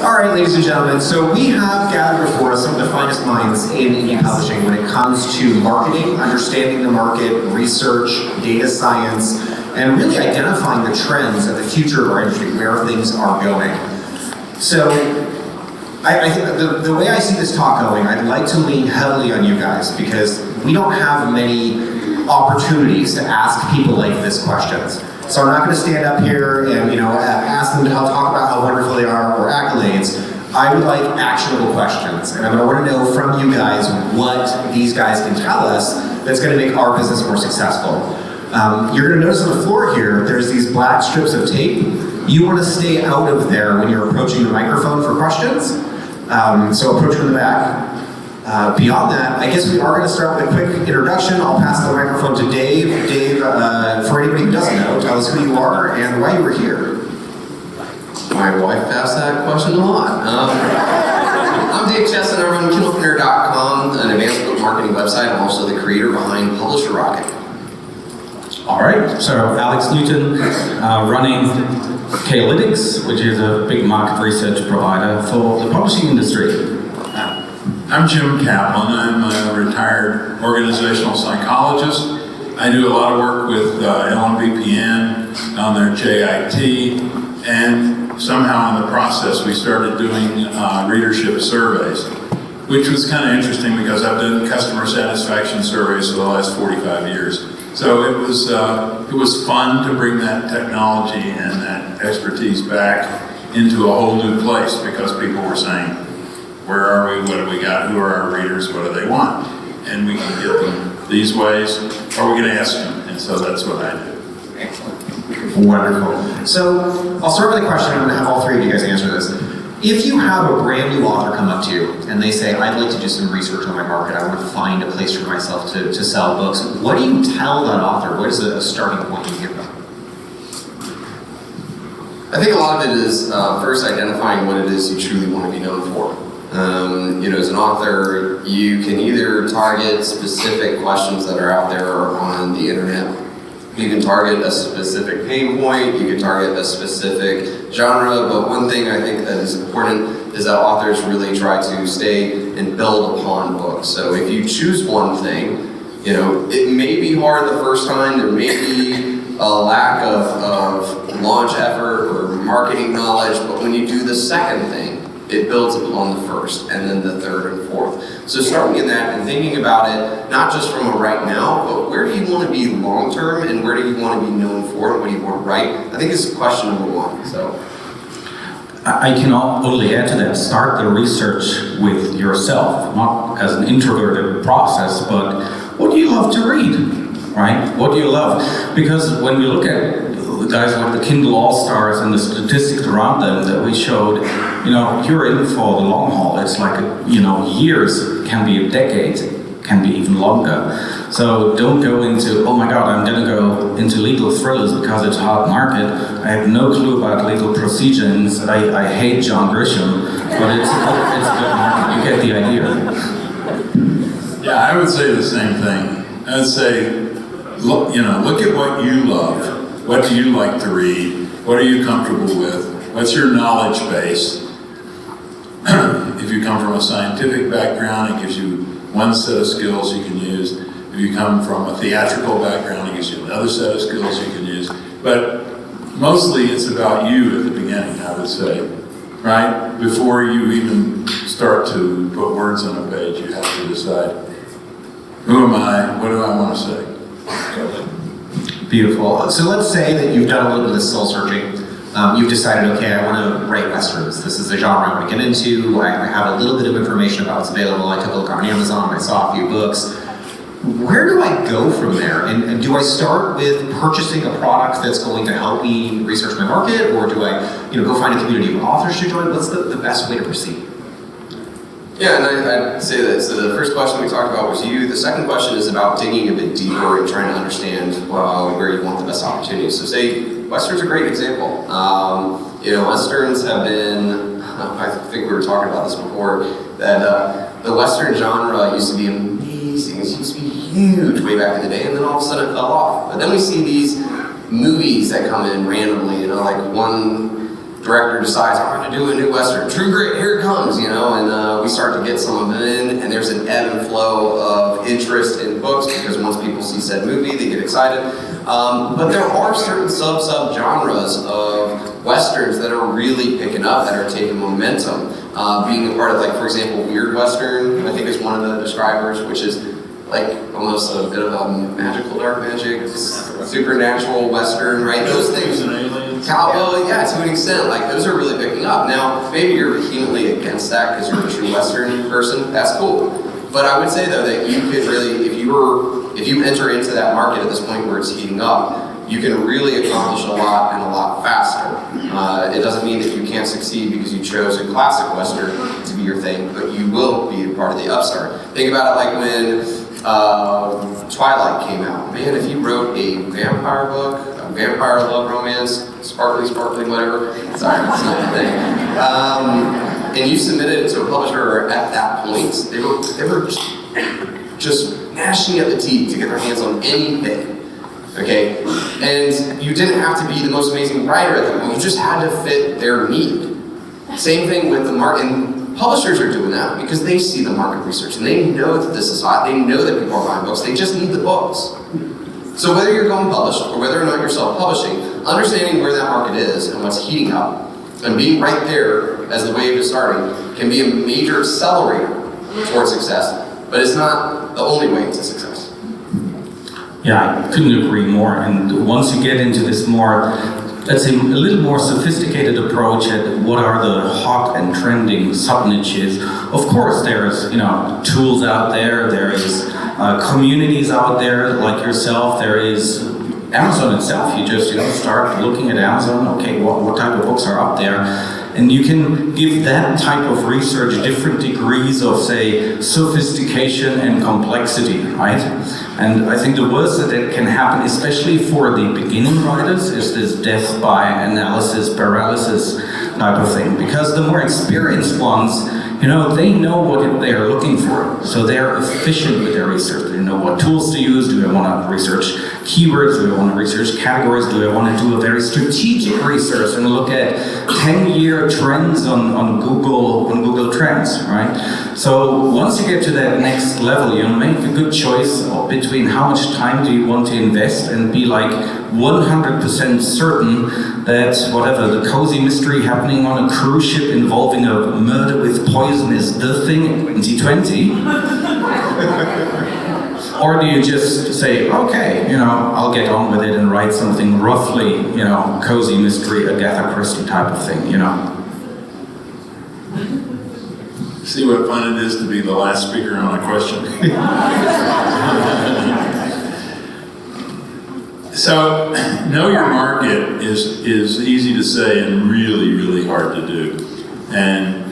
All right, ladies and gentlemen, so we have gathered before us some of the finest minds in indie publishing when it comes to marketing, understanding the market, research, data science, and really identifying the trends of the future of our industry, where things are going. So, I think the way I see this talk going, I'd like to lean heavily on you guys because we don't have many opportunities to ask people like this questions. So I'm not going to stand up here and ask them to talk about how wonderful they are or accolades. I would like actionable questions, and I'm going to want to know from you guys what these guys can tell us that's going to make our business more successful. You're going to notice on the floor here, there's these black strips of tape. You want to stay out of there when you're approaching the microphone for questions. So approach from the back. Beyond that, I guess we are going to start with a quick introduction. I'll pass the microphone to Dave. Dave, for anybody who doesn't know, tell us who you are and why you were here. My wife asked that question a lot. I'm Dave Chesson. I run KindlePrinter.com, an advanced book marketing website. I'm also the creator behind Publisher Rocket. All right, so Alex Newton, running K-Lytics, which is a big market research provider for the publishing industry. I'm Jim Caplan. I'm a retired organizational psychologist. I do a lot of work with LMVPN on their JIT, and somehow in the process we started doing readership surveys, which was kind of interesting because I've done customer satisfaction surveys for the last 45 years. So it was fun to bring that technology and that expertise back into a whole new place because people were saying, where are we? What do we got? Who are our readers? What do they want? And we can get them these ways, or we can ask them. And so that's what I do. Excellent. Wonderful. So I'll start with a question. I'm going to have all three of you guys answer this. If you have a brand new author come up to you and they say, I'd like to do some research on my market, I want to find a place for myself to sell books, what do you tell that author? What is a starting point you give them? I think a lot of it is first identifying what it is you truly want to be known for. As an author, you can either target specific questions that are out there on the internet. You can target a specific pain point, you can target a specific genre, but one thing I think that is important is that authors really try to stay and build upon books. So if you choose one thing, it may be hard the first time, there may be a lack of launch effort or marketing knowledge, but when you do the second thing, it builds upon the first, and then the third and fourth. So starting in that and thinking about it, not just from a right now, but where do you want to be long term, and where do you want to be known for, and what do you want to write? I think is question number one. So I can only add to that, start the research with yourself, not as an introverted process, but what do you love to read, right? What do you love? Because when we look at guys like the Kindle All-Stars and the statistics around them that we showed, you're in for the long haul. It's like, years, can be a decade, can be even longer. So don't go into, oh my God, I'm gonna go into legal thrillers because it's a hot market. I have no clue about legal proceedings. I hate John Grisham, but it's a good market. You get the idea. Yeah, I would say the same thing. I would say, look at what you love. What do you like to read? What are you comfortable with? What's your knowledge base? If you come from a scientific background, it gives you one set of skills you can use. If you come from a theatrical background, it gives you another set of skills you can use. But mostly it's about you at the beginning, I would say, right? Before you even start to put words on a page, you have to decide, who am I? What do I want to say? Beautiful. So let's say that you've done a little bit of soul searching. You've decided, okay, I want to write Westerns. This is the genre I want to get into. I have a little bit of information about what's available. I took a look on Amazon. I saw a few books. Where do I go from there? And do I start with purchasing a product that's going to help me research my market? Or do I go find a community of authors to join? What's the best way to proceed? Yeah, and I'd say that. So the first question we talked about was you. The second question is about digging a bit deeper and trying to understand where you want the best opportunities. So say, Westerns are a great example. Westerns have been, I think we were talking about this before, that the Western genre used to be amazing. It used to be huge way back in the day, and then all of a sudden it fell off. But then we see these movies that come in randomly, like one director decides, I'm going to do a new Western, True Grit, here it comes, you know, and we start to get some of them in, and there's an ebb and flow of interest in books, because once people see said movie, they get excited. But there are certain sub-genres of Westerns that are really picking up, that are taking momentum. Being a part of, like, for example, Weird Western, I think is one of the describers, which is like almost a bit of a magical dark magic, supernatural Western, right? Those things. Cowboy, yeah, to an extent, like those are really picking up. Now, maybe you're vehemently against that because you're a true Western person, that's cool. But I would say though that you could really, if you enter into that market at this point where it's heating up, you can really accomplish a lot and a lot faster. It doesn't mean that you can't succeed because you chose a classic Western to be your thing, but you will be a part of the upstart. Think about it like when Twilight came out. Man, if you wrote a vampire book, a vampire love romance, sparkly, whatever, sorry, that's not the thing, and you submitted it to a publisher at that point, they were just gnashing at the teeth to get their hands on anything. Okay, and you didn't have to be the most amazing writer at that point, you just had to fit their need. Same thing with the market, and publishers are doing that because they see the market research and they know that this is hot, they know that people are buying books, they just need the books. So whether you're going published or whether or not you're self-publishing, understanding where that market is and what's heating up, and being right there as the wave is starting, can be a major accelerator towards success, but it's not the only way to success. Yeah, I couldn't agree more. And once you get into this more, let's say, a little more sophisticated approach at what are the hot and trending sub-niches, of course there's, tools out there, there is communities out there like yourself, there is Amazon itself. You just, start looking at Amazon, okay, what type of books are up there? And you can give that type of research different degrees of, say, sophistication and complexity, right? And I think the worst that can happen, especially for the beginning writers, is this death by analysis, paralysis type of thing. Because the more experienced ones, they know what they're looking for. So they're efficient with their research. They know what tools to use. Do I want to research keywords? Do I want to research categories? Do I want to do a very strategic research and look at 10-year trends on Google Trends, right? So once you get to that next level, make a good choice between how much time do you want to invest and be like 100% certain that whatever, the cozy mystery happening on a cruise ship involving a murder with poison is the thing in 2020? Or do you just say, okay, I'll get on with it and write something roughly, cozy mystery, Agatha Christie type of thing, See what fun it is to be the last speaker on a question. So, know your market is easy to say and really, really hard to do. And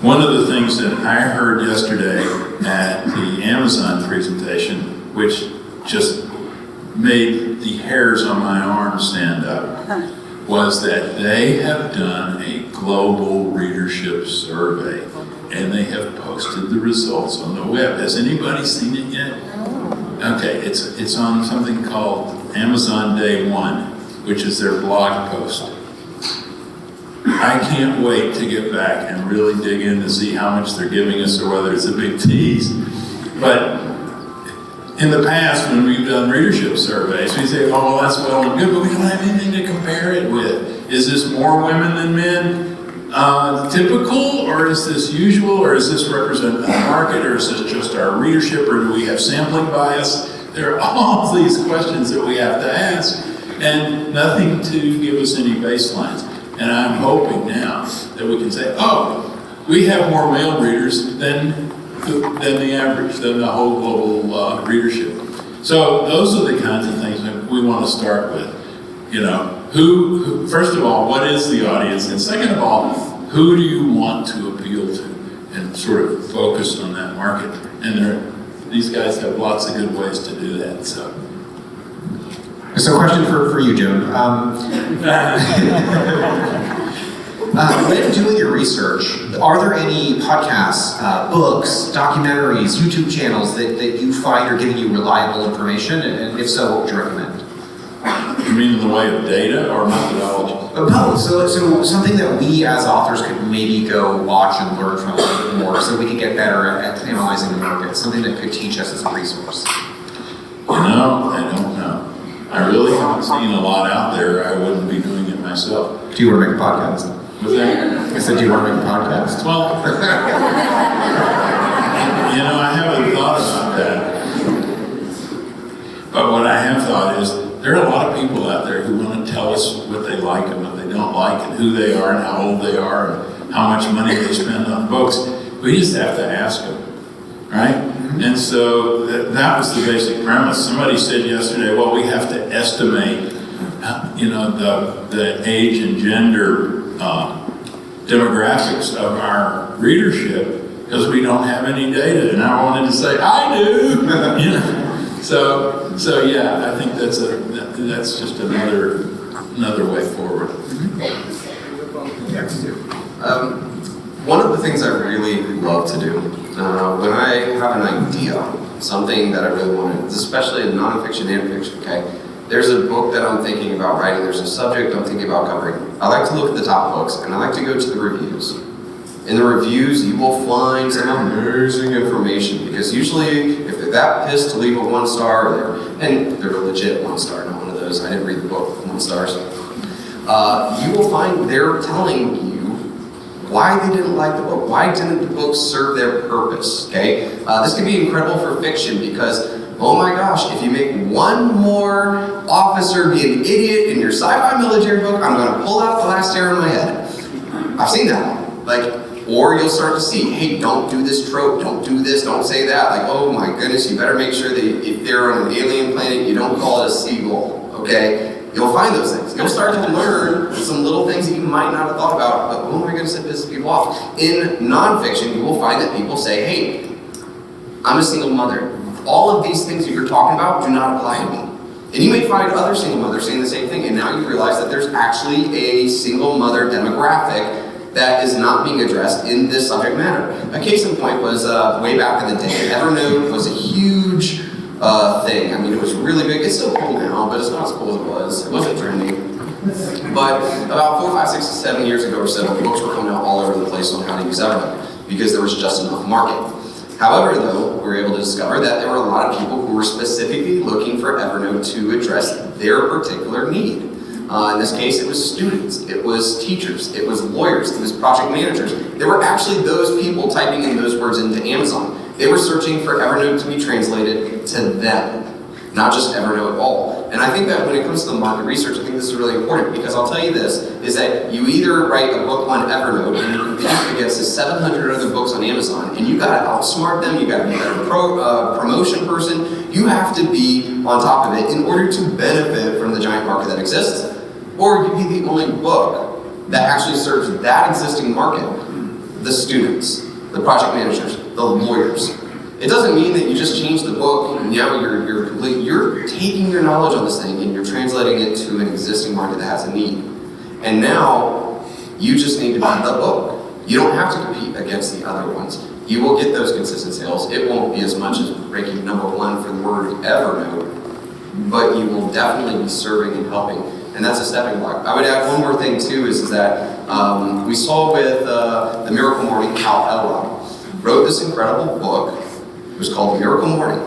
one of the things that I heard yesterday at the Amazon presentation, which just made the hairs on my arm stand up, was that they have done a global readership survey and they have posted the results on the web. Has anybody seen it yet? Okay, it's on something called Amazon Day 1, which is their blog post. I can't wait to get back and really dig in to see how much they're giving us or whether it's a big tease. But in the past, when we've done readership surveys, we say, oh, well, that's well and good, but we don't have anything to compare it with. Is this more women than men? Typical, or is this usual, or does this represent the market, or is this just our readership, or do we have sampling bias? There are all these questions that we have to ask, and nothing to give us any baselines. And I'm hoping now that we can say, oh, we have more male readers than the average, than the whole global readership. So those are the kinds of things that we want to start with. Who, first of all, what is the audience? And second of all, who do you want to appeal to? And sort of focus on that market. And these guys have lots of good ways to do that. So a question for you, Jim. When doing your research, are there any podcasts, books, documentaries, YouTube channels that you find are giving you reliable information? And if so, what would you recommend? You mean in the way of data or methodology? So something that we as authors could maybe go watch and learn from a little bit more so we could get better at analyzing the market, something that could teach us as a resource. You know, I don't know. I really haven't seen a lot out there. I wouldn't be doing it myself. Do you want to make a podcast? Was that? I said, do you want to make a podcast? Well, you know, I haven't thought about that. But what I have thought is, there are a lot of people out there who want to tell us what they like and what they don't like, and who they are and how old they are and how much money they spend on books. We just have to ask them, right? And so that was the basic premise. Somebody said yesterday, well, we have to estimate, you know, the age and gender demographics of our readership because we don't have any data. And I wanted to say, I do. You know? So yeah, I think that's just another way forward. One of the things I really love to do when I have an idea, something that I really want to, especially in nonfiction and fiction, okay? There's a book that I'm thinking about writing, there's a subject I'm thinking about covering. I like to look at the top books, and I like to go to the reviews. In the reviews, you will find some amazing information, because usually, if they're that pissed to leave a 1 star, and they're a legit 1 star, not one of those, I didn't read the book with 1 stars, you will find they're telling you why they didn't like the book, why didn't the book serve their purpose, okay? This can be incredible for fiction, because oh my gosh, if you make one more officer be an idiot in your sci-fi military book, I'm going to pull out the last hair in my head. I've seen that. Like, or you'll start to see, hey, don't do this trope, don't do this, don't say that. Like, oh my goodness, you better make sure that if they're on an alien planet, you don't call it a seagull, okay? You'll find those things. You'll start to learn some little things that you might not have thought about, but oh my goodness, it pisses people off. In nonfiction, you will find that people say, hey, I'm a single mother. All of these things that you're talking about do not apply to me. And you may find other single mothers saying the same thing, and now you realize that there's actually a single mother demographic that is not being addressed in this subject matter. A case in point was way back in the day, Evernote was a huge thing. I mean, it was really big. It's still cool now, but it's not as cool as it was. It wasn't trendy. But about 4, 5, 6, 7 years ago or so, books were coming out all over the place on how to use Evernote because there was just enough market. However, though, we were able to discover that there were a lot of people who were specifically looking for Evernote to address their particular need. In this case, it was students, it was teachers, it was lawyers, it was project managers. There were actually those people typing in those words into Amazon. They were searching for Evernote to be translated to them, not just Evernote at all. And I think that when it comes to the market research, I think this is really important because I'll tell you this, is that you either write a book on Evernote and you compete against the 700 other books on Amazon and you gotta outsmart them, you gotta be a better promotion person, you have to be on top of it in order to benefit from the giant market that exists. Or you be the only book that actually serves that existing market, the students, the project managers, the lawyers. It doesn't mean that you just change the book and now you're complete. You're taking your knowledge on this thing and you're translating it to an existing market that has a need. And now you just need to buy the book. You don't have to compete against the other ones. You will get those consistent sales. It won't be as much as ranking #1 for the word Evernote, but you will definitely be serving and helping. And that's a stepping block. I would add one more thing too, is that we saw with The Miracle Morning, how Ella wrote this incredible book. It was called The Miracle Morning.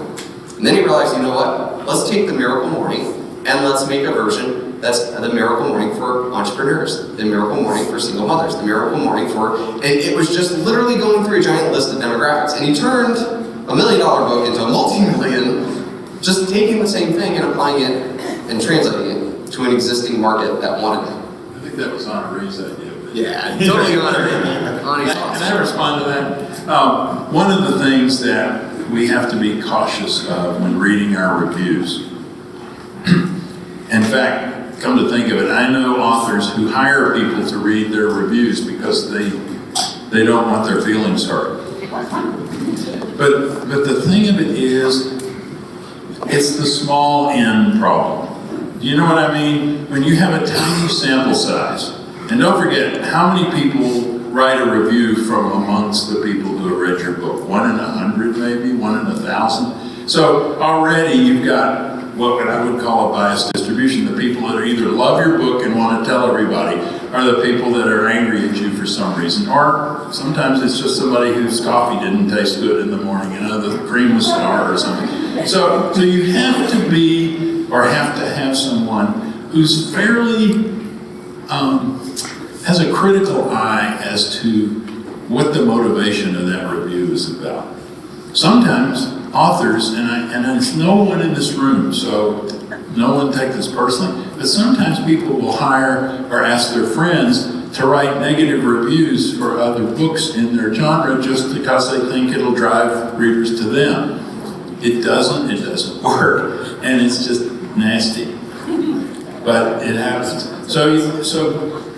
And then he realized, you know what? Let's take The Miracle Morning and let's make a version that's The Miracle Morning for entrepreneurs, The Miracle Morning for single mothers, The Miracle Morning for, and it was just literally going through a giant list of demographics. And he turned $1 million book into a multi-million, just taking the same thing and applying it and translating it to an existing market that wanted it. I think that was Henri's idea. Yeah, totally on it. Can I respond to that? One of the things that we have to be cautious of when reading our reviews, in fact, come to think of it, I know authors who hire people to read their reviews because they don't want their feelings hurt. But the thing of it is, it's the small n problem. Do you know what I mean? When you have a tiny sample size, and don't forget, how many people write a review from amongst the people who have read your book? 1 in 100 maybe, 1 in 1,000? So already you've got what I would call a biased distribution. The people that either love your book and want to tell everybody are the people that are angry at you for some reason. Or sometimes it's just somebody whose coffee didn't taste good in the morning, the cream was sour or something. So you have to be, or have to have someone who's fairly, has a critical eye as to what the motivation of that review is about. Sometimes authors, and it's no one in this room, so no one take this personally, but sometimes people will hire or ask their friends to write negative reviews for other books in their genre just because they think it'll drive readers to them. It doesn't work, and it's just nasty. But it happens. So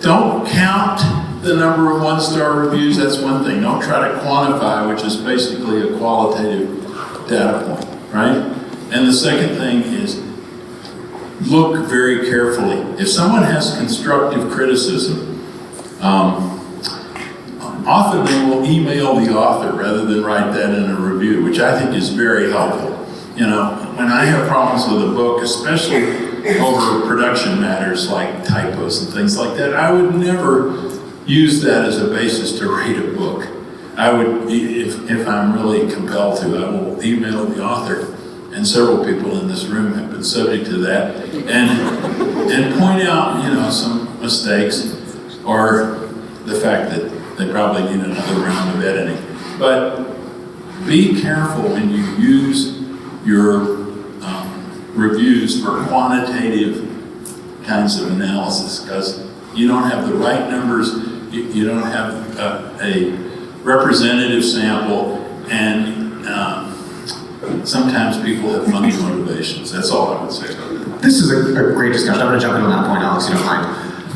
don't count the number of one-star reviews, that's one thing. Don't try to quantify, which is basically a qualitative data point, right? And the second thing is look very carefully. If someone has constructive criticism, often they will email the author rather than write that in a review, which I think is very helpful. When I have problems with a book, especially over production matters like typos and things like that, I would never use that as a basis to rate a book. I would, if I'm really compelled to, I will email the author, and several people in this room have been subject to that, and point out, some mistakes, or the fact that they probably need another round of editing. But be careful when you use your reviews for quantitative kinds of analysis, because you don't have the right numbers, you don't have a representative sample, and sometimes people have funny motivations. That's all I would say about that. This is a great discussion. I'm going to jump in on that point, Alex, if you don't mind.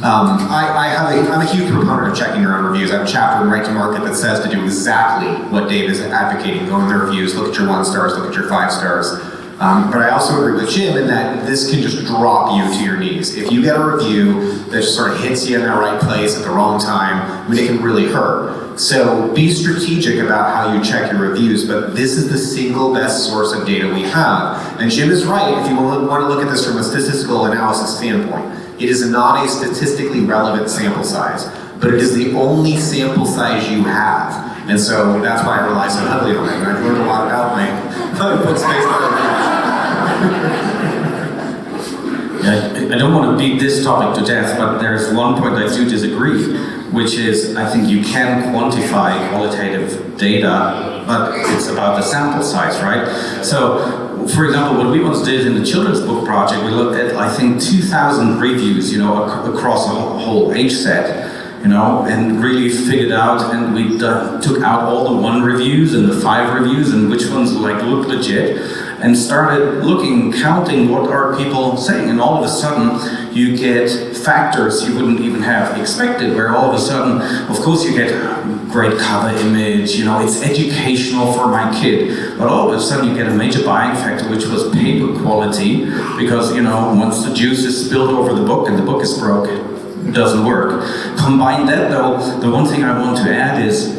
I'm a huge proponent of checking your own reviews. I have a chapter in Right to Market that says to do exactly what Dave is advocating. Go in the reviews, look at your 1 stars, look at your 5 stars. But I also agree with Jim in that this can just drop you to your knees. If you get a review that just sort of hits you in the right place at the wrong time, it can really hurt. So be strategic about how you check your reviews, but this is the single best source of data we have. And Jim is right if you want to look at this from a statistical analysis standpoint. It is not a statistically relevant sample size, but it is the only sample size you have. And so that's why I rely so heavily on it. And I've learned a lot about my books based on it. I don't want to beat this topic to death, but there's one point I do disagree, which is I think you can quantify qualitative data, but it's about the sample size, right? So, for example, what we once did in the children's book project, we looked at, I think, 2,000 reviews, across a whole age set, and really figured out, and we took out all the 1 reviews and the 5 reviews and which ones looked legit, and started counting what are people saying, and all of a sudden you get factors you wouldn't even have expected, where all of a sudden, of course you get great cover image, it's educational for my kid, but all of a sudden you get a major buying factor, which was paper quality, because once the juice is spilled over the book and the book is broke, it doesn't work. Combine that though, the one thing I want to add is,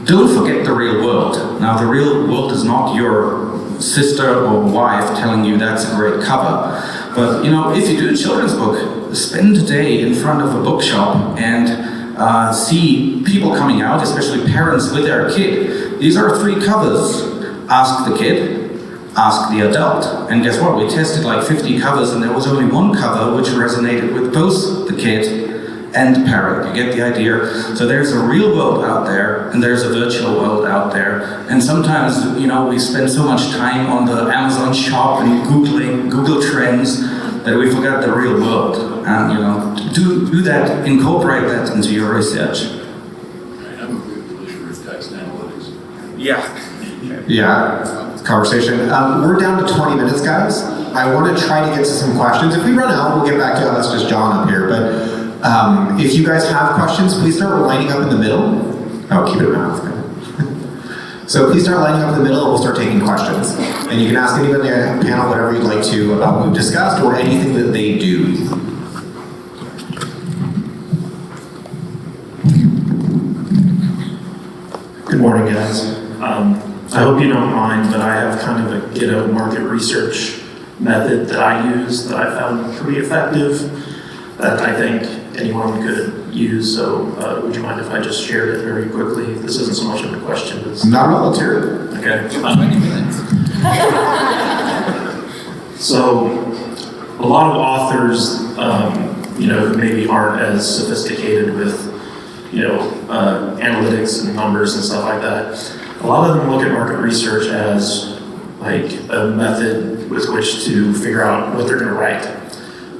don't forget the real world. Now the real world is not your sister or wife telling you that's a great cover. But if you do a children's book, spend a day in front of a bookshop and see people coming out, especially parents with their kid. These are 3 covers. Ask the kid, ask the adult. And guess what? We tested 50 covers and there was only 1 cover which resonated with both the kid and the parent. You get the idea? So there's a real world out there and there's a virtual world out there. And sometimes, we spend so much time on the Amazon shop and Google Trends that we forget the real world. And, do that, incorporate that into your research. I'm a good believer in text analytics. Yeah, conversation. We're down to 20 minutes, guys. I want to try to get to some questions. If we run out, we'll get back to us, just John up here. But if you guys have questions, please start lining up in the middle. Oh, keep it in mouth. So please start lining up in the middle and we'll start taking questions. And you can ask anyone on the panel whatever you'd like to about what we've discussed or anything that they do. Good morning, guys. I hope you don't mind, but I have kind of a get out market research method that I use that I found pretty effective that I think anyone could use. So would you mind if I just shared it very quickly? This isn't so much of a question as Not relative. okay. So a lot of authors, who maybe aren't as sophisticated with, analytics and numbers and stuff like that, a lot of them look at market research as like a method with which to figure out what they're going to write.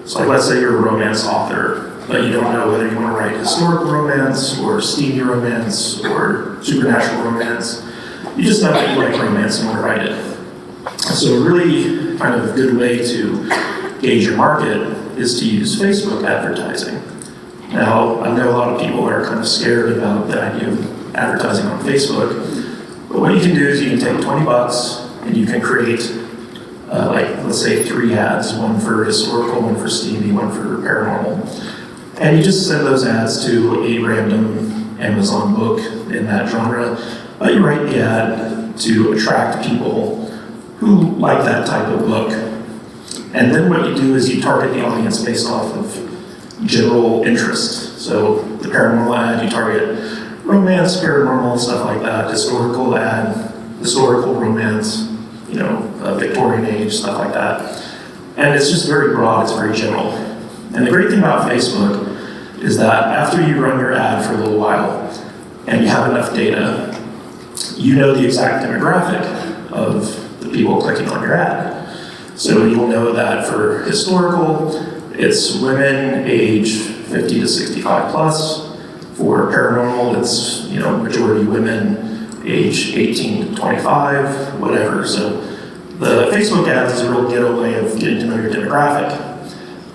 So like, let's say you're a romance author, but you don't know whether you want to write historical romance or steamy romance or supernatural romance. You just know that you like romance and want to write it. So a really kind of good way to gauge your market is to use Facebook advertising. Now, I know a lot of people are kind of scared about the idea of advertising on Facebook, but what you can do is you can take $20 and you can create, let's say 3 ads, one for historical, one for steamy, one for paranormal. And you just send those ads to a random Amazon book in that genre. But you write the ad to attract people who like that type of book. And then what you do is you target the audience based off of general interest. So the paranormal ad, you target romance, paranormal, stuff like that. Historical ad, historical romance, Victorian age, stuff like that. And it's just very broad, it's very general. And the great thing about Facebook is that after you run your ad for a little while and you have enough data, you know the exact demographic of the people clicking on your ad. So you'll know that for historical, it's women age 50 to 65 plus. For paranormal, it's majority women age 18 to 25, whatever. So the Facebook ads is a real ghetto way of getting to know your demographic.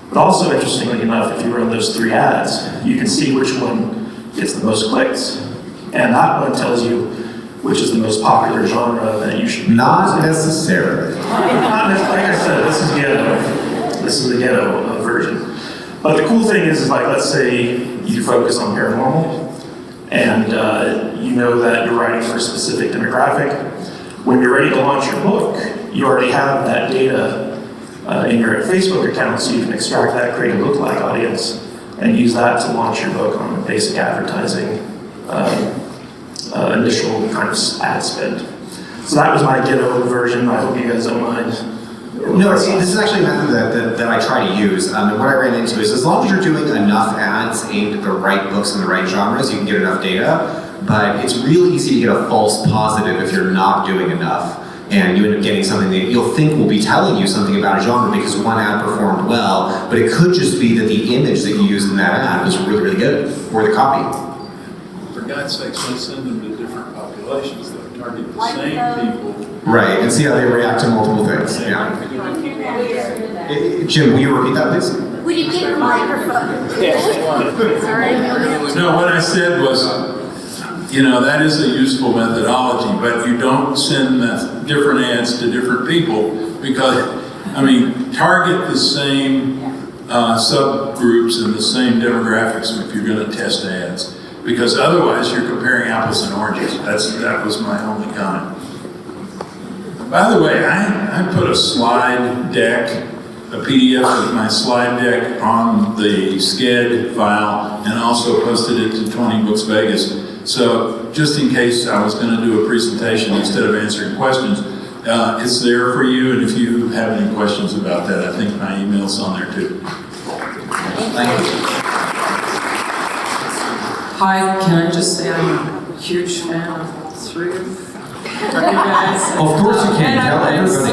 But also, interestingly enough, if you run those 3 ads, you can see which one gets the most clicks. And that one tells you which is the most popular genre that you should be Not necessarily. Not necessarily. Like I said, this is ghetto. This is the ghetto version. But the cool thing is like, let's say you focus on paranormal, and you know that you're writing for a specific demographic. When you're ready to launch your book, you already have that data in your Facebook account, so you can extract that, create a lookalike audience, and use that to launch your book on basic advertising, initial kind of ad spend. So that was my ghetto version. I hope you guys don't mind. No, see, this is actually a method that I try to use. And what I ran into is as long as you're doing enough ads aimed at the right books and the right genres, you can get enough data. But it's really easy to get a false positive if you're not doing enough. And you end up getting something that you'll think will be telling you something about a genre because one ad performed well, but it could just be that the image that you used in that ad was really, really good, or the copy. For God's sakes, let's send them to different populations that target the same people. Right, and see how they react to multiple things. Yeah. Jim, will you repeat that, please? Would you give the microphone? Sorry. No, what I said was, that is a useful methodology, but you don't send different ads to different people because, target the same subgroups and the same demographics if you're going to test ads, because otherwise you're comparing apples and oranges. That was my only comment. By the way, I put a slide deck, a PDF of my slide deck on the SCED file and also posted it to 20Books Vegas. So just in case I was going to do a presentation instead of answering questions, it's there for you. And if you have any questions about that, I think my email's on there too. Thank you. Hi, can I just say I'm a huge fan of all 3 of you guys. Of course you can, tell everybody.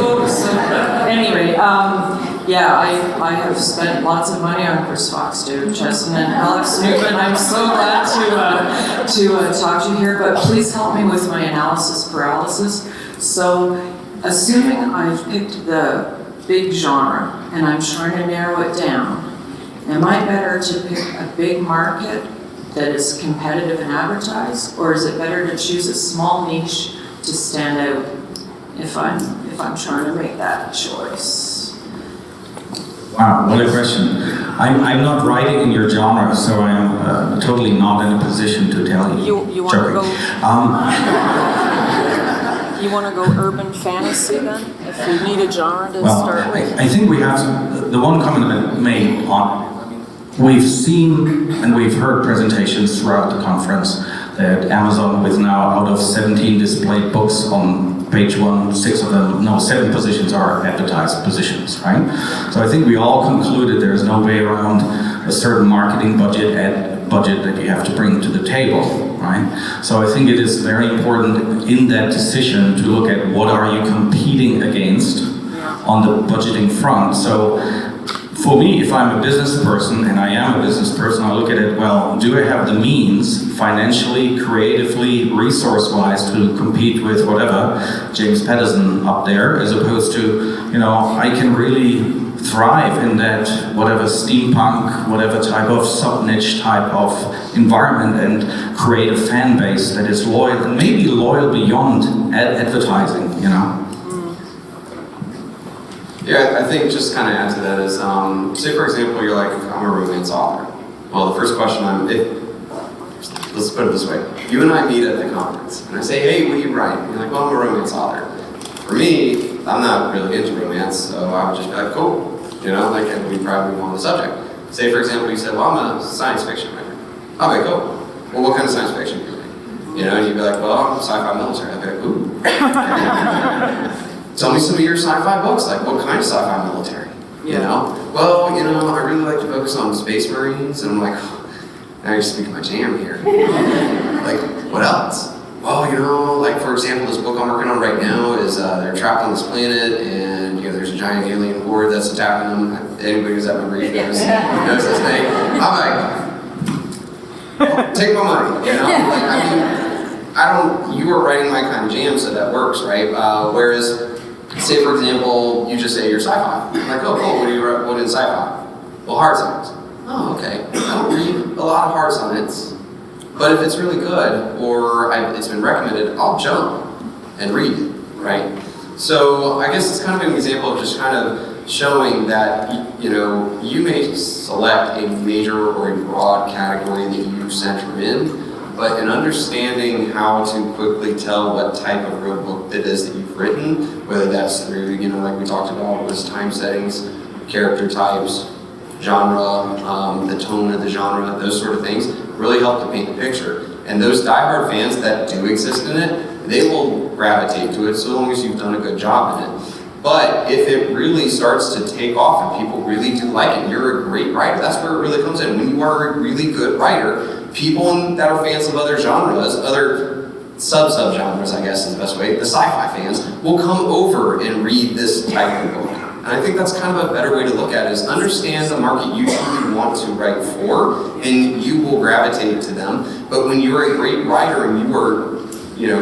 Anyway, I have spent lots of money on Chris Fox, David Chesson, and Alex Newman. I'm so glad to talk to you here, but please help me with my analysis paralysis. So, assuming I've picked the big genre and I'm trying to narrow it down, am I better to pick a big market that is competitive and advertised, or is it better to choose a small niche to stand out if I'm trying to make that choice? Wow, what a question. I'm not writing in your genre, so I'm totally not in a position to tell you. You want to go? You want to go urban fantasy then? If you need a genre to Well, start with? I think we have to, the one comment I made on, we've seen and we've heard presentations throughout the conference that Amazon, with now out of 17 displayed books on page 1, 7 positions are advertised positions, right? So I think we all concluded there's no way around a certain marketing budget that you have to bring to the table, right? So I think it is very important in that decision to look at what are you competing against on the budgeting front. So for me, if I'm a business person, and I am a business person, I look at it, well, do I have the means financially, creatively, resource-wise to compete with whatever, James Patterson up there, as opposed to, I can really thrive in that whatever steampunk, whatever type of sub-niche type of environment and create a fan base that is loyal, and maybe loyal beyond advertising, Yeah, I think just kind of add to that is, say for example, you're like, I'm a romance author. Well, the first question let's put it this way. You and I meet at the conference, and I say, hey, what do you write? And you're like, well, I'm a romance author. For me, I'm not really into romance, so I would just be like, cool. And we probably move on the subject. Say for example, you said, well, I'm a science fiction writer. I'll be like, cool. Well, what kind of science fiction do you write? And you'd be like, well, I'm sci-fi military. I'd be like, ooh. Tell me some of your sci-fi books, like what kind of sci-fi military? Well, I really like to focus on space marines, and I'm like, now you're speaking my jam here. Like, what else? Well, like for example, this book I'm working on right now is they're trapped on this planet, and there's a giant alien horde that's attacking them. Anybody who's at my brief knows this thing. I'm like, take my money, you are writing my kind of jam, so that works, right? Whereas, say for example, you just say you're sci-fi. I'm like, oh cool, what is sci-fi? Well, hard science. Oh, okay. I don't read a lot of hard science, but if it's really good, or it's been recommended, I'll jump and read it, right? So I guess it's kind of an example of just kind of showing that, you may select a major or a broad category that you center in, but in understanding how to quickly tell what type of real book it is that you've written, whether that's through, like we talked about, was time settings, character types, genre, the tone of the genre, those sort of things, really help to paint the picture. And those diehard fans that do exist in it, they will gravitate to it so long as you've done a good job in it. But if it really starts to take off and people really do like it, you're a great writer, that's where it really comes in. When you are a really good writer, people that are fans of other genres, other sub-genres, I guess is the best way, the sci-fi fans, will come over and read this type of book. And I think that's kind of a better way to look at it, is understand the market you truly want to write for, and you will gravitate to them. But when you're a great writer and you are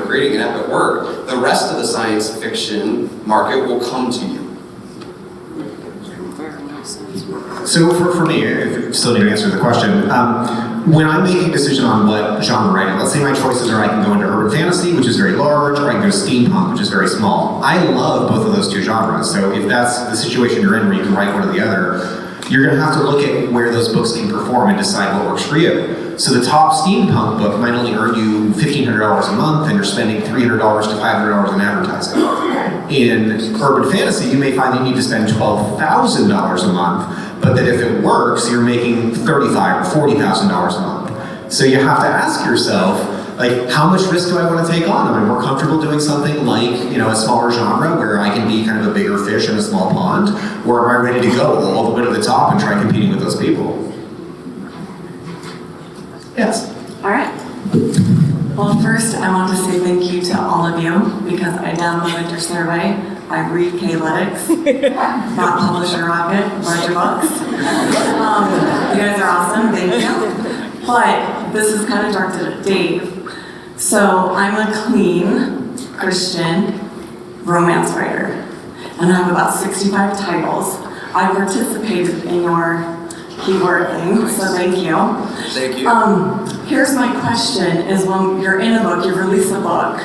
creating an epic work, the rest of the science fiction market will come to you. So for me, if you still need to answer the question, when I'm making a decision on what genre writing, let's say my choices are I can go into urban fantasy, which is very large, or I can go to steampunk, which is very small. I love both of those two genres, so if that's the situation you're in where you can write one or the other, you're going to have to look at where those books can perform and decide what works for you. So the top steampunk book might only earn you $1,500 a month, and you're spending $300 to $500 in advertising. In urban fantasy, you may find that you need to spend $12,000 a month, but that if it works, you're making $35,000 or $40,000 a month. So you have to ask yourself, like, how much risk do I want to take on? Am I more comfortable doing something like, a smaller genre where I can be kind of a bigger fish in a small pond? Or am I ready to go all the way to the top and try competing with those people? Yes? All right. Well, first, I want to say thank you to all of you, because I downloaded your survey. I read K-Lytics, not Publisher Rocket, read your books. You guys are awesome, thank you. But this is kind of directed at Dave. So I'm a clean Christian romance writer, and I have about 65 titles. I participated in your keyword thing, so thank you. Thank you. Here's my question, is when you're in a book, you release a book,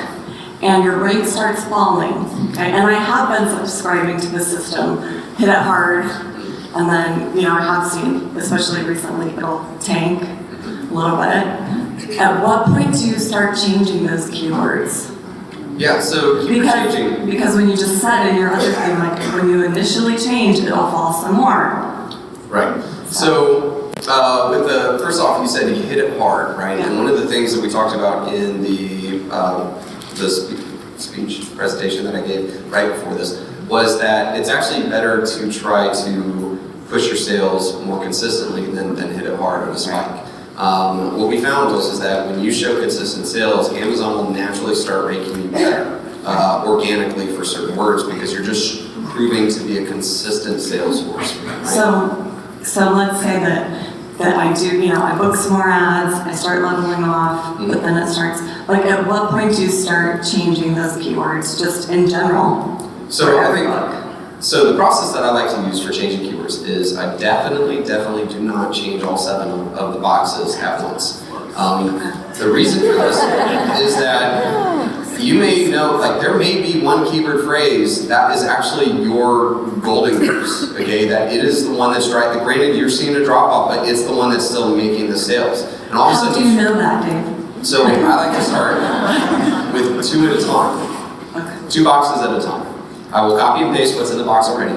and your rate starts falling, okay? And I have been subscribing to the system, hit it hard, and then, I have seen, especially recently, it'll tank a little bit. At what point do you start changing those keywords? Yeah, so keyword changing. Because when you just said in your other thing, like when you initially change, it'll fall some more. Right. So with the first off, you said you hit it hard, right? And one of the things that we talked about in the speech presentation that I gave right before this was that it's actually better to try to push your sales more consistently than hit it hard on a spike. What we found is that when you show consistent sales, Amazon will naturally start making you better organically for certain words because you're just proving to be a consistent sales force. Right? So let's say that I do, I book some more ads, I start leveling off, but then it starts, like at what point do you start changing those keywords, just in general? So I think, so the process that I like to use for changing keywords is I definitely do not change all 7 of the boxes at once. The reason for this is that you may know, like there may be one keyword phrase that is actually your golden goose, okay? That it is the one that's right. Granted, you're seeing a drop off, but it's the one that's still making the sales. And all of a sudden, how do you know that, Dave? So I like to start with 2 at a time. Okay. 2 boxes at a time. I will copy and paste what's in the box already,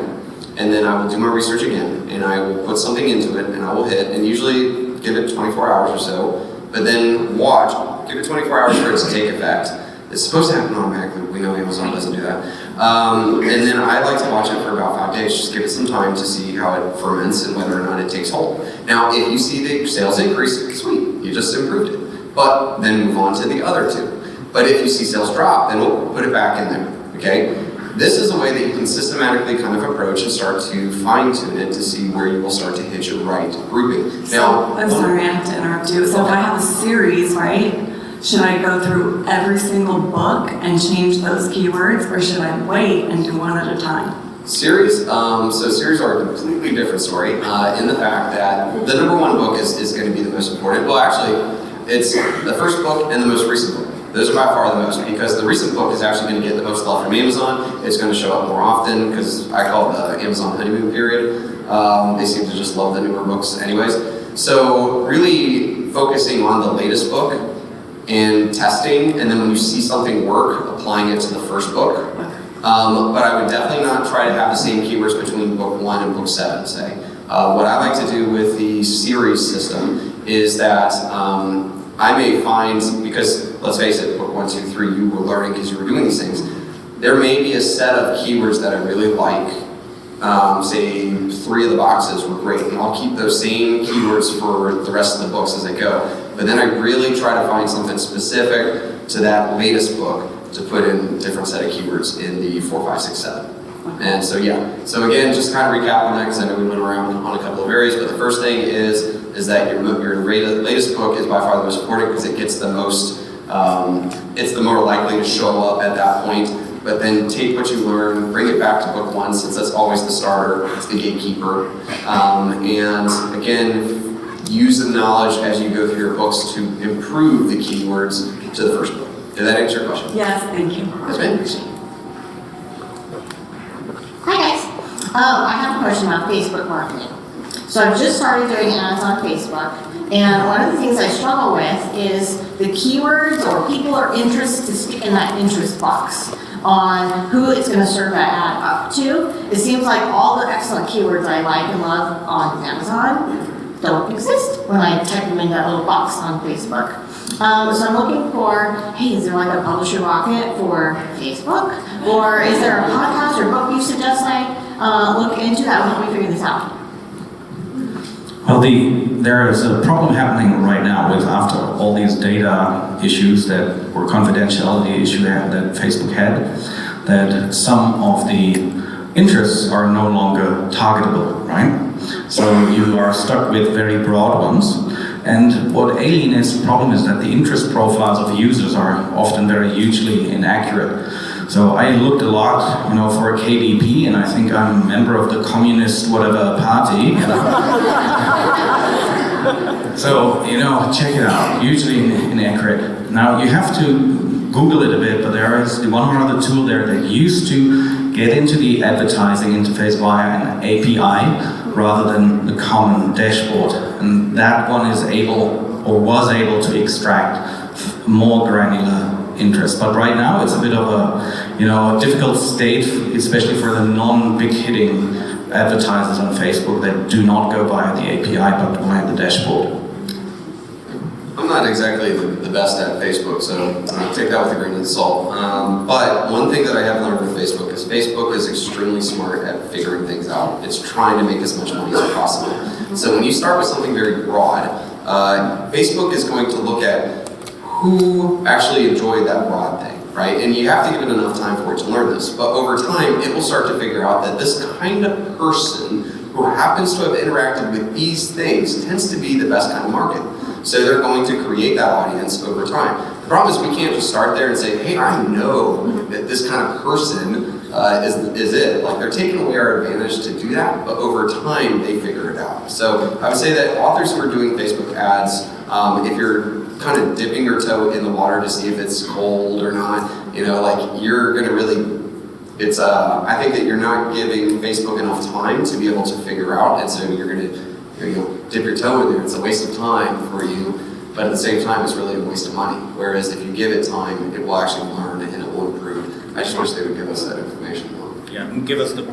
and then I will do my research again, and I will put something into it, and I will hit, and usually give it 24 hours or so, but then watch, give it 24 hours for it to take effect. It's supposed to happen automatically, we know Amazon doesn't do that. And then I like to watch it for about 5 days, just give it some time to see how it ferments and whether or not it takes hold. Now, if you see the sales increase, sweet, you just improved it. But then move on to the other 2. But if you see sales drop, then we'll put it back in there, okay? This is a way that you can systematically kind of approach and start to fine-tune it to see where you will start to hit your right grouping. Now, I'm sorry, I have to interrupt you. So if I have a series, right? Should I go through every single book and change those keywords, or should I wait and do one at a time? Series, so series are a completely different story in the fact that the number 1 book is going to be the most important. Well, actually, it's the first book and the most recent book. Those are by far the most, because the recent book is actually going to get the most love from Amazon. It's going to show up more often, because I call it the Amazon honeymoon period. They seem to just love the newer books anyways. So really focusing on the latest book and testing, and then when you see something work, applying it to the first book. But I would definitely not try to have the same keywords between book 1 and book 7, say. What I like to do with the series system is that I may find, because let's face it, book 1, 2, 3, you were learning because you were doing these things. There may be a set of keywords that I really like. Say 3 of the boxes were great, and I'll keep those same keywords for the rest of the books as I go. But then I really try to find something specific to that latest book to put in a different set of keywords in the 4, 5, 6, 7. And so yeah, so again, just kind of recap on that because I know we went around on a couple of areas, but the first thing is that your latest book is by far the most important because it gets the most, it's the more likely to show up at that point. But then take what you learn, bring it back to book 1 since that's always the starter, it's the gatekeeper. And again, use the knowledge as you go through your books to improve the keywords to the first book. Did that answer your question? Yes, thank you. Yes, ma'am. Hi guys. I have a question about Facebook marketing. So I've just started doing ads on Facebook, and one of the things I struggle with is the keywords or people are interested to stick in that interest box on who it's going to serve that ad up to. It seems like all the excellent keywords I like and love on Amazon don't exist when I type them in that little box on Facebook. So I'm looking for, hey, is there like a publisher rocket for Facebook? Or is there a podcast or book you suggest I look into that will help me figure this out? Well, there is a problem happening right now with, after all these data issues that were confidentiality issue that Facebook had, that some of the interests are no longer targetable, right? So you are stuck with very broad ones. And what alienates the problem is that the interest profiles of users are often very hugely inaccurate. So I looked a lot, for a KDP, and I think I'm a member of the communist whatever party. So, check it out, hugely inaccurate. Now, you have to Google it a bit, but there is one or other tool there that used to get into the advertising interface via an API rather than the common dashboard. And that one is able, or was able, to extract more granular interest. But right now it's a bit of a difficult state, especially for the non-big hitting advertisers on Facebook that do not go via the API but via the dashboard. I'm not exactly the best at Facebook, so take that with a grain of salt. But one thing that I have learned with Facebook is extremely smart at figuring things out. It's trying to make as much money as possible. So when you start with something very broad, Facebook is going to look at who actually enjoyed that broad thing, right? And you have to give it enough time for it to learn this. But over time, it will start to figure out that this kind of person who happens to have interacted with these things tends to be the best kind of market. So they're going to create that audience over time. The problem is we can't just start there and say, hey, I know that this kind of person is it. Like, they're taking away our advantage to do that, but over time they figure it out. So I would say that authors who are doing Facebook ads, if you're kind of dipping your toe in the water to see if it's cold or not, you're gonna really, I think that you're not giving Facebook enough time to be able to figure out, and so you're gonna dip your toe in there. It's a waste of time for you, but at the same time, it's really a waste of money. Whereas if you give it time, it will actually learn and it will improve. I just wish they would give us that information. Yeah, give us the...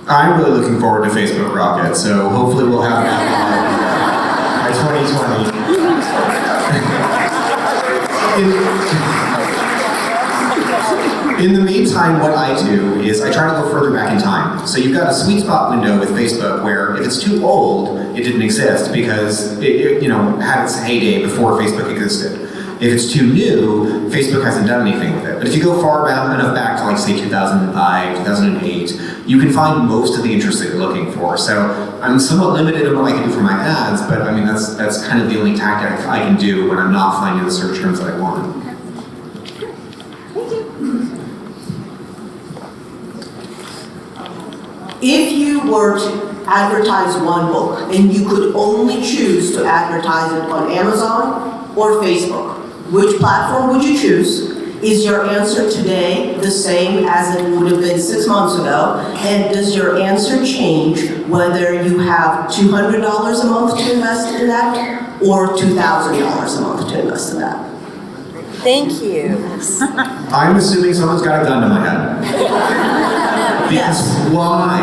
I'm really looking forward to Facebook Rocket, so hopefully we'll have that by 2020. In the meantime, what I do is I try to go further back in time. So you've got a sweet spot window with Facebook where if it's too old, it didn't exist because it had its heyday before Facebook existed. If it's too new, Facebook hasn't done anything with it. But if you go far enough back to, like, say 2005, 2008, you can find most of the interest that you're looking for. So I'm somewhat limited in what I can do for my ads, but I mean that's kind of the only tactic I can do when I'm not finding the search terms that I want. If you were to advertise one book and you could only choose to advertise it on Amazon or Facebook, which platform would you choose? Is your answer today the same as it would have been 6 months ago? And does your answer change whether you have $200 a month to invest in that or $2,000 a month to invest in that? Thank you. I'm assuming someone's got a gun to my head. Because why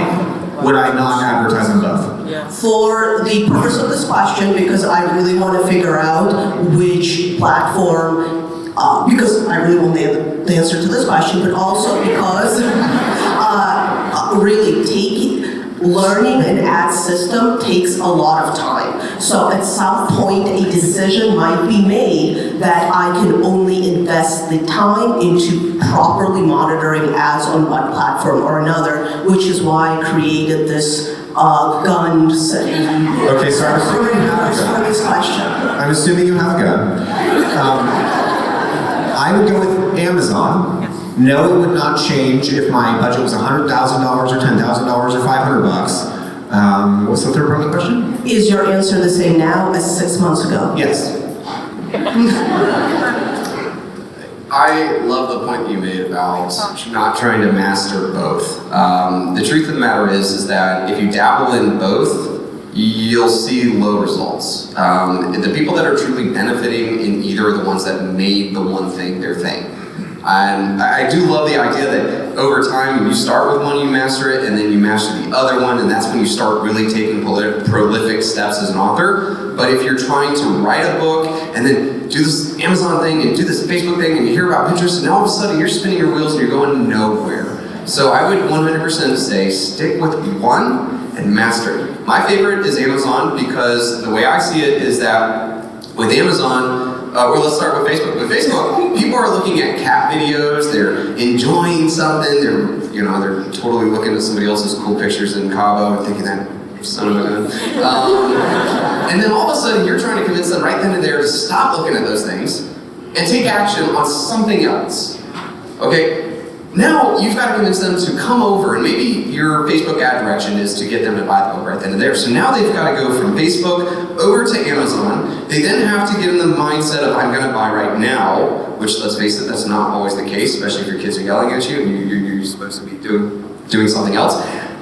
would I not advertise on both? Yes. For the purpose of this question, because I really want to figure out which platform, because I really want the answer to this question, but also because really learning an ad system takes a lot of time. So at some point, a decision might be made that I can only invest the time into properly monitoring ads on one platform or another, which is why I created this gun setting. Okay, so I'm assuming you have a gun. For this question. I'm assuming you have a gun. I would go with Amazon. No, it would not change if my budget was $100,000 or $10,000 or $500. What's the third part of the question? Is your answer the same now as 6 months ago? Yes. I love the point you made about not trying to master both. The truth of the matter is that if you dabble in both, you'll see low results. The people that are truly benefiting in either are the ones that made the one thing their thing. And I do love the idea that over time, you start with one, you master it, and then you master the other one, and that's when you start really taking prolific steps as an author. But if you're trying to write a book and then do this Amazon thing and do this Facebook thing and you hear about Pinterest, and all of a sudden you're spinning your wheels and you're going nowhere. So I would 100% say stick with one and master it. My favorite is Amazon because the way I see it is that with Amazon, well, let's start with Facebook. With Facebook, people are looking at cat videos, they're enjoying something, they're totally looking at somebody else's cool pictures in Cabo and thinking that son of a gun. And then all of a sudden, you're trying to convince them right then and there to stop looking at those things and take action on something else. Okay? Now, you've got to convince them to come over, and maybe your Facebook ad direction is to get them to buy the book right then and there. So now they've got to go from Facebook over to Amazon. They then have to get in the mindset of, I'm going to buy right now, which, let's face it, that's not always the case, especially if your kids are yelling at you and you're supposed to be doing something else.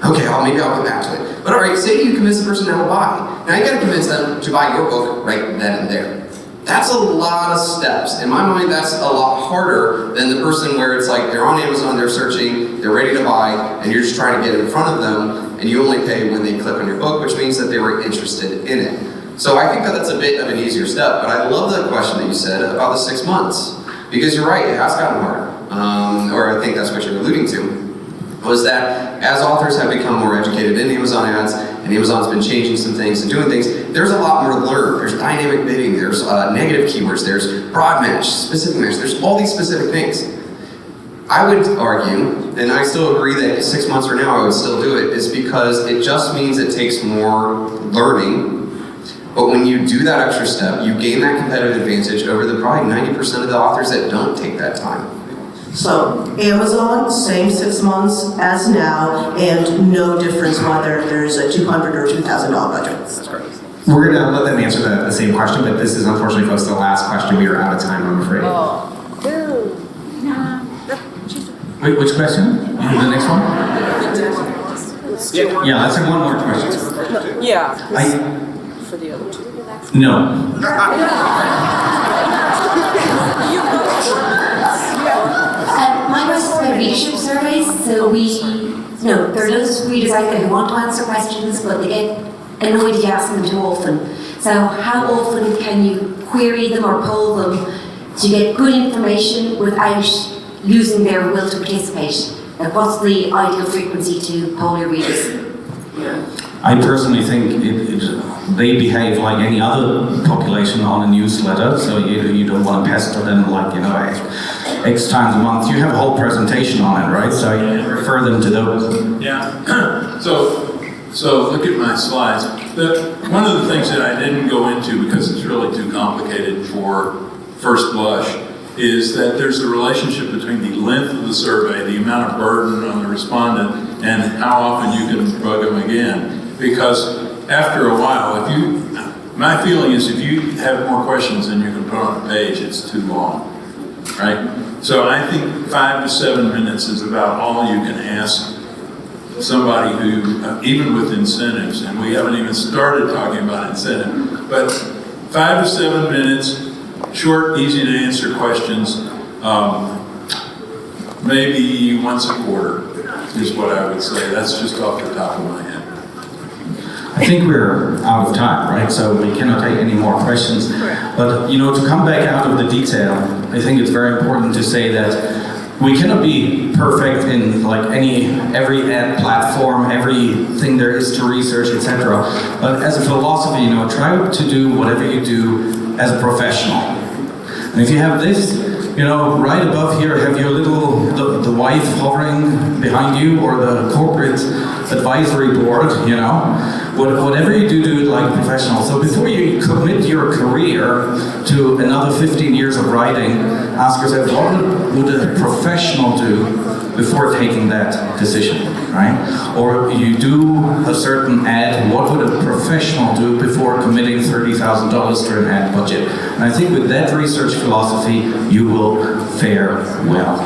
Okay, maybe I'll come back to it. But all right, say you convince the person now to buy. Now you got to convince them to buy your book right then and there. That's a lot of steps. In my mind, that's a lot harder than the person where it's like they're on Amazon, they're searching, they're ready to buy, and you're just trying to get in front of them, and you only pay when they click on your book, which means that they were interested in it. So I think that that's a bit of an easier step, but I love the question that you said about the 6 months, because you're right, it has gotten harder, or I think that's what you're alluding to, was that as authors have become more educated in Amazon ads, and Amazon's been changing some things and doing things, there's a lot more to learn. There's dynamic bidding, there's negative keywords, there's broad match, specific match, there's all these specific things. I would argue, and I still agree that 6 months from now I would still do it, is because it just means it takes more learning. But when you do that extra step, you gain that competitive advantage over the probably 90% of the authors that don't take that time. So Amazon, same 6 months as now, and no difference whether there's a $200 or $2,000 budget. That's correct. We're gonna let them answer the same question, but this is unfortunately, folks, the last question. We are out of time, I'm afraid. Wait, which question? The next one? Yeah, let's have one more question. Yeah. For the other two? No. Mine was for the readership surveys, so there are those readers out there who want to answer questions, but they get annoyed if you ask them too often. So how often can you query them or poll them to get good information without losing their will to participate? Like, what's the ideal frequency to poll your readers? I personally think they behave like any other population on a newsletter, so you don't want to pester them like, X times a month. You have a whole presentation on it, right? So you refer them to those. Yeah. So look at my slides. One of the things that I didn't go into because it's really too complicated for first blush is that there's a relationship between the length of the survey, the amount of burden on the respondent, and how often you can bug them again. Because after a while, my feeling is if you have more questions than you can put on a page, it's too long, right? So I think 5 to 7 minutes is about all you can ask somebody who, even with incentives, and we haven't even started talking about incentive, but 5 to 7 minutes, short, easy to answer questions, maybe once a quarter is what I would say. That's just off the top of my head. I think we're out of time, right? So we cannot take any more questions. But, to come back out of the detail, I think it's very important to say that we cannot be perfect in every ad platform, everything there is to research, etc. But as a philosophy, try to do whatever you do as a professional. And if you have this, right above here, have your the wife hovering behind you, or the corporate advisory board, whatever you do it like a professional. So before you commit your career to another 15 years of writing, ask yourself, what would a professional do before taking that decision, right? Or you do a certain ad, what would a professional do before committing $30,000 to an ad budget? And I think with that research philosophy, you will fare well.